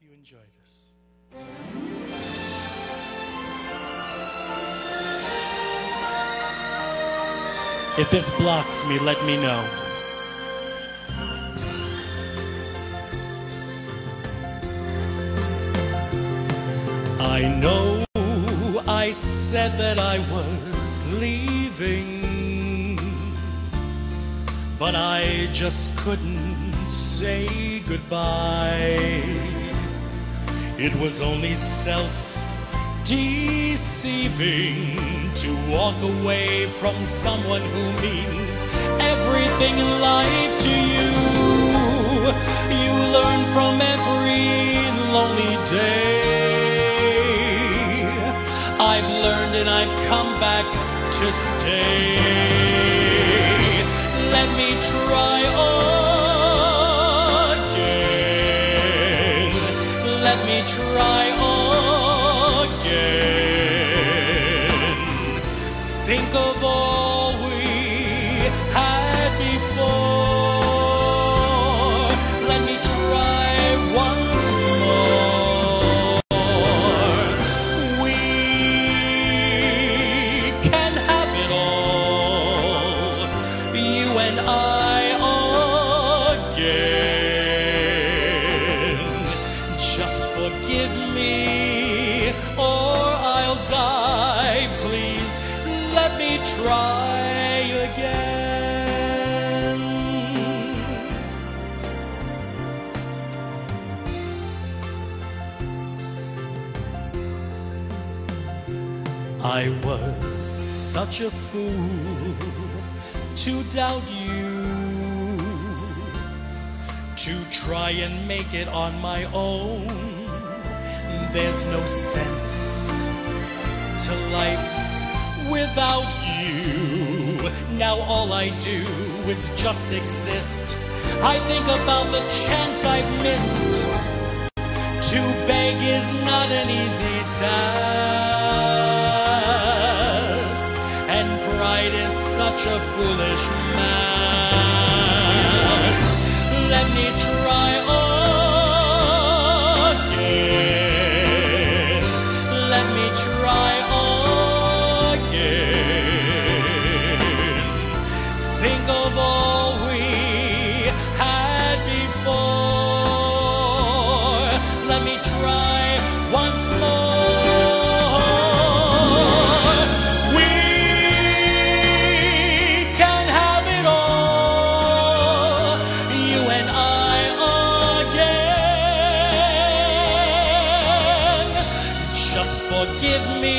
you enjoy this. If this blocks me, let me know. I know I said that I was leaving, but I just couldn't say goodbye. It was only self-deceiving to walk away from someone who means everything in life to you. You learn from every lonely day. I've learned and I've come back to stay. Let me try again. Let me try again. Think of all we had before. Let me try once more. We can have it all, you and I again. Just forgive me or I'll die. Please let me try again. I was such a fool to doubt you, to try and make it on my own. There's no sense to life without you. Now all I do is just exist. I think about the chance I've missed. To beg is not an easy task, and pride is such a foolish mask. Let me try again. Let me try again. Think of all we had before. Let me try once more. We can have it all, you and I again. Just forgive me